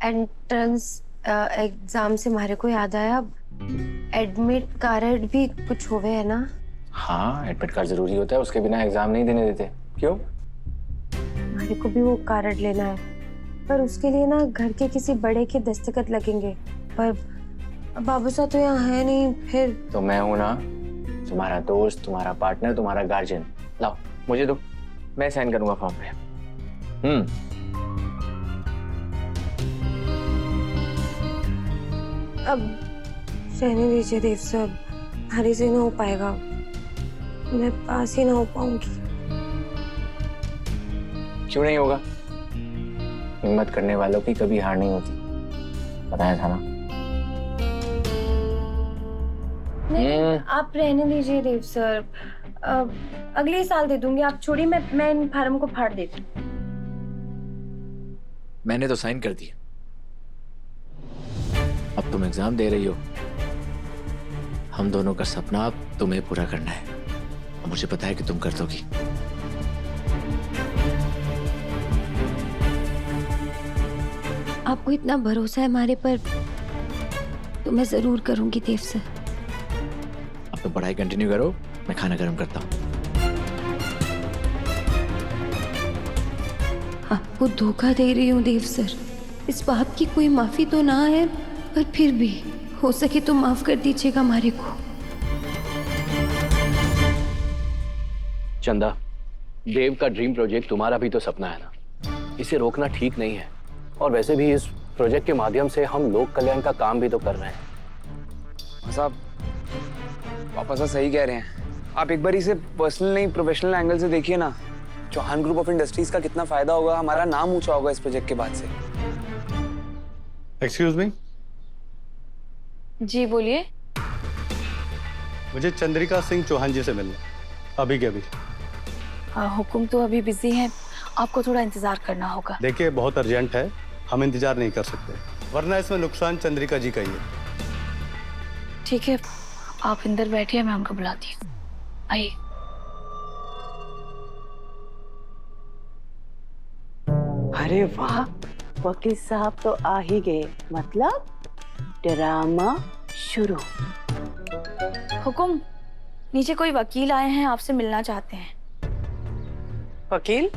Entrance exam से हमारे को याद आया, एडमिट कार्ड भी कुछ होवे है ना? हाँ, एडमिट कार्ड जरूरी होता है, उसके बिना एग्जाम नहीं देने देते। क्यों? हमारे को भी वो कार्ड लेना है, पर उसके लिए ना घर के किसी बड़े के दस्तखत लगेंगे। पर बाबू साहब तो यहाँ है नहीं। फिर तो मैं हूं ना, तुम्हारा दोस्त, तुम्हारा पार्टनर, तुम्हारा गार्जियन। लाओ मुझे दो, मैं साइन करूंगा फॉर्म पे। अब रहने दीजिए देव सर, हरी से ना हो पाएगा, मैं पास ही ना हो पाऊंगी। क्यों नहीं होगा? हिम्मत करने वालों की कभी हार नहीं होती, बताया था ना। नहीं, आप रहने दीजिए देव सर, अगले साल दे दूंगी। आप छोड़िए, मैं इन फार्म को फाड़ देती हूँ। मैंने तो साइन कर दिया, अब तुम एग्जाम दे रही हो। हम दोनों का सपना अब तुम्हें पूरा करना है, और मुझे पता है कि तुम कर दोगी। आपको इतना भरोसा है हमारे पर, तो मैं जरूर करूंगी देव सर। अब तुम पढ़ाई कंटिन्यू करो, मैं खाना गर्म करता हूँ। आपको धोखा दे रही हूँ देव सर, इस बात की कोई माफी तो ना है, पर फिर भी हो सके तो माफ कर दीजिएगा हमारे को। चंदा, देव का ड्रीम प्रोजेक्ट तुम्हारा भी तो सपना है ना, इसे रोकना ठीक नहीं है। और वैसे भी इस प्रोजेक्ट के माध्यम से हम लोक कल्याण का काम भी तो कर रहे हैं। साहब, पापा साहब सही कह रहे हैं। आप एक बार इसे पर्सनल नहीं प्रोफेशनल एंगल से देखिए ना। चौहान ग्रुप ऑफ इंडस्ट्रीज का कितना फायदा होगा, हमारा नाम ऊंचा होगा इस प्रोजेक्ट के बाद से। Excuse me. जी बोलिए। मुझे चंद्रिका सिंह चौहान जी से मिलना, अभी के अभी। हुकुम तो अभी बिजी है, आपको थोड़ा इंतजार करना होगा। देखिए बहुत अर्जेंट है, हम इंतजार नहीं कर सकते, वरना इसमें नुकसान चंद्रिका जी का ही है। ठीक है, आप अंदर बैठिए, मैं उनको बुलाती हूँ। आइए। अरे वाह, वकील साहब तो आ ही गए, मतलब ड्रामा शुरू। हुकुम, नीचे कोई वकील आए हैं, आपसे मिलना चाहते हैं। वकील?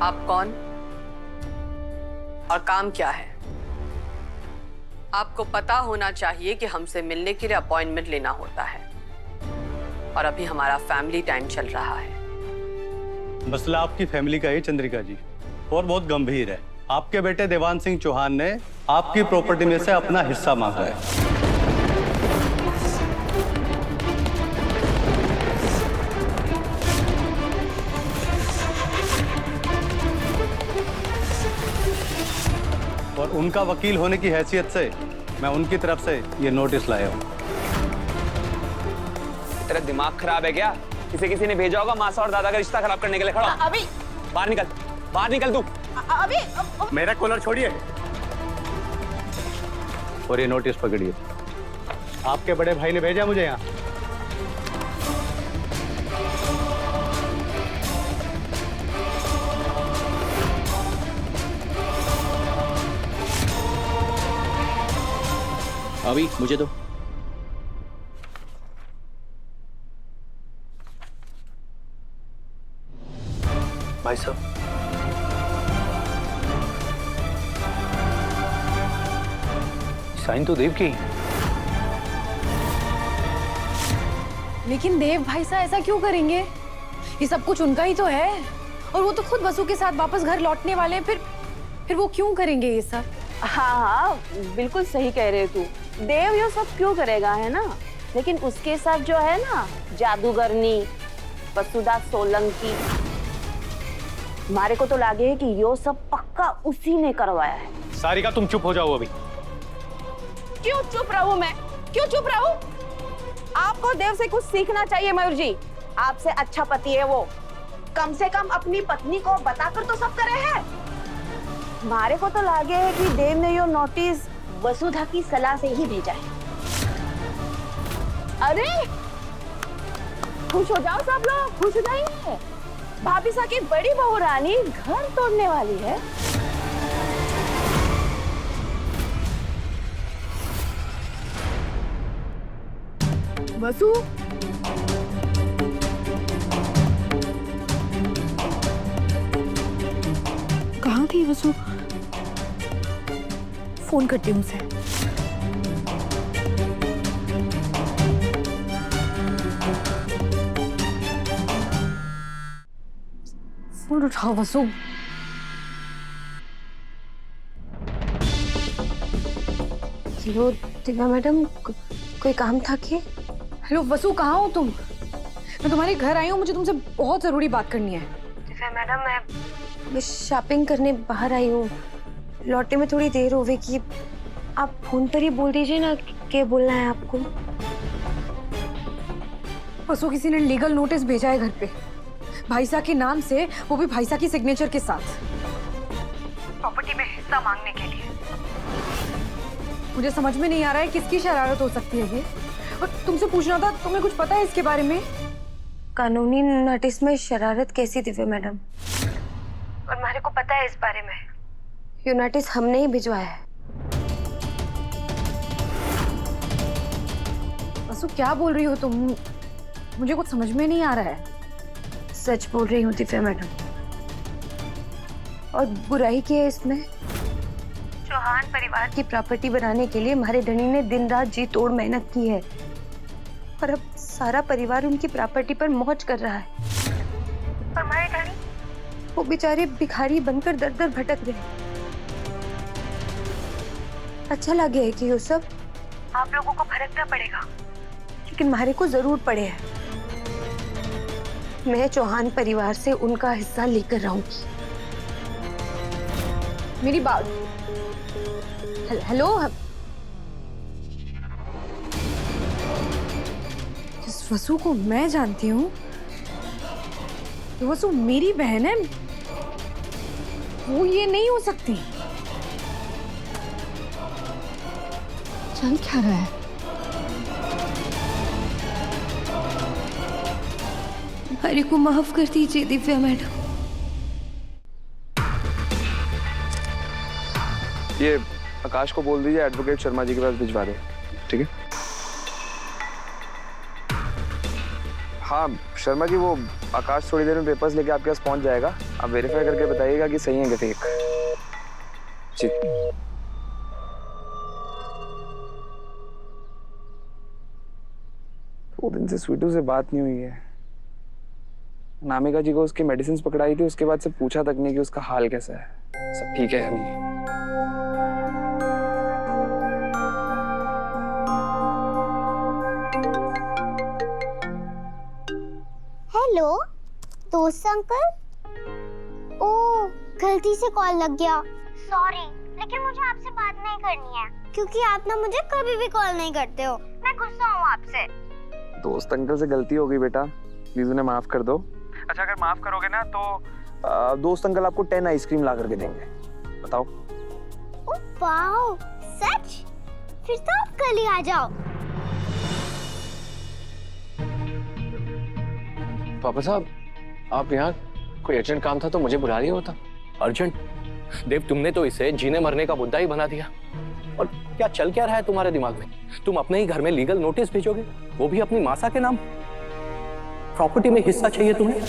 आप कौन और काम क्या है? आपको पता होना चाहिए कि हमसे मिलने के लिए अपॉइंटमेंट लेना होता है, और अभी हमारा फैमिली टाइम चल रहा है। मसला आपकी फैमिली का ही चंद्रिका जी, और बहुत गंभीर है। आपके बेटे देवान सिंह चौहान ने आपकी प्रॉपर्टी में से अपना हिस्सा मांगा है। और उनका वकील होने की हैसियत से मैं उनकी तरफ से ये नोटिस लाया हूँ। तेरा दिमाग खराब है क्या? किसी ने भेजा होगा मासा और दादा का रिश्ता खराब करने के लिए। खड़ा अभी बाहर निकल तू। अभी मेरा कॉलर छोड़िए और ये नोटिस पकड़िए। आपके बड़े भाई ने भेजा मुझे यहाँ। अभी मुझे दो। भाई साहब, साइन तो देव की। लेकिन देव भाई साहब ऐसा क्यों करेंगे? ये सब कुछ उनका ही तो है, और वो तो खुद वसु के साथ वापस घर लौटने वाले हैं। फिर वो क्यों करेंगे ये सब? हाँ हाँ, बिल्कुल सही कह रहे तू। देव ये सब क्यों करेगा, है ना? लेकिन उसके साथ जो है ना जादूगरनी वसुधा सोलंकी, हमारे को तो लागे है कि यो सब पक्का उसी ने करवाया है। सारिका तुम चुप हो जाओ अभी। क्यों चुप रहूं मैं? क्यों चुप रहूं? आपको देव से कुछ सीखना चाहिए मयूर जी। आपसे अच्छा पति है वो, कम से कम अपनी पत्नी को बताकर तो सब करे है। हमारे को तो लागे है कि देव ने यो नोटिस वसुधा की सलाह से ही भेजा है। अरे खुश हो जाओ सब लोग, खुश हो जाइए। भाभी सा की बड़ी बहू रानी घर तोड़ने वाली है। वसु, कहाँ थी वसु? फोन करती हूँ उसे। फोन उठाओ वसु। हेलो दिव्या मैडम, कोई काम था क्या? हेलो वसु, कहाँ हो तुम? मैं तुम्हारे घर आई हूँ, मुझे तुमसे बहुत जरूरी बात करनी है। दिव्या मैडम, मैं शॉपिंग करने बाहर आई हूँ, लौटने में थोड़ी देर होगी। आप फोन पर ही बोल दीजिए ना क्या बोलना है आपको। वसु, किसी ने लीगल नोटिस भेजा है घर पे, भाईसा के नाम से, वो भी भाईसा की सिग्नेचर के साथ, प्रॉपर्टी में हिस्सा मांगने के लिए। मुझे समझ में नहीं आ रहा है किसकी शरारत हो सकती है ये, और तुमसे पूछना था, तुम्हें कुछ पता है इसके बारे में? कानूनी नोटिस में शरारत कैसी दिव्या मैडम? और हमारे को पता है इस बारे में। ये नोटिस हमने ही भिजवाया है। वसु, क्या बोल रही हो तुम? मुझे कुछ समझ में नहीं आ रहा है। सच बोल रही हूँ दिव्या मैडम, और बुराई की है इसमें। चौहान परिवार की प्रॉपर्टी बनाने के लिए हमारे धनी ने दिन रात जी तोड़ मेहनत की है, और अब सारा परिवार उनकी प्रॉपर्टी पर मौज कर रहा है। और हमारे धनी वो बेचारे भिखारी बनकर दर दर भटक रहे हैं। अच्छा लगे है कि ये सब आप लोगों को फर्क पड़ेगा, लेकिन हमारे को जरूर पड़े है। मैं चौहान परिवार से उनका हिस्सा लेकर रहूंगी। मेरी बात, हेलो, इस वसु को मैं जानती हूँ। वसु मेरी बहन है, वो ये नहीं हो सकती। चल क्या रहा है? हमारे को माफ कर दीजिए दिव्या मैडम। ये आकाश को बोल दीजिए एडवोकेट शर्मा जी के पास भिजवा दे, ठीक है? हाँ शर्मा जी, वो आकाश थोड़ी देर में पेपर्स लेके आपके पास पहुंच जाएगा। आप वेरीफाई करके बताइएगा कि सही है कि फेक। जी। दो दिन से स्वीटू से बात नहीं हुई है। नामिका जी को उसकी मेडिसिन पकड़ाई थी, उसके बाद से पूछा तक नहीं कि उसका हाल कैसा है, सब ठीक है या नहीं। हेलो दोस्त अंकल। ओह, गलती से कॉल लग गया, सॉरी। लेकिन मुझे आपसे बात नहीं करनी है, क्योंकि आप ना मुझे कभी भी कॉल नहीं करते हो। मैं गुस्सा हूँ आपसे। दोस्त अंकल से गलती हो गई बेटा, प्लीज उन्हें माफ कर दो। अच्छा, अगर माफ करोगे ना तो दोस्त अंकल आपको 10 आइसक्रीम ला करके देंगे। बताओ। ओह वाओ, सच? फिर तो आप कल ही आ जाओ। पापा साहब, आप यहाँ कोई अर्जेंट काम था तो मुझे बुला लिया होता। अर्जेंट? देव, तुमने तो इसे जीने मरने का मुद्दा ही बना दिया। और क्या चल क्या रहा है तुम्हारे दिमाग में? तुम अपने ही घर में लीगल नोटिस भेजोगे, वो भी अपनी मासा के नाम? प्रॉपर्टी में हिस्सा चाहिए तुम्हें?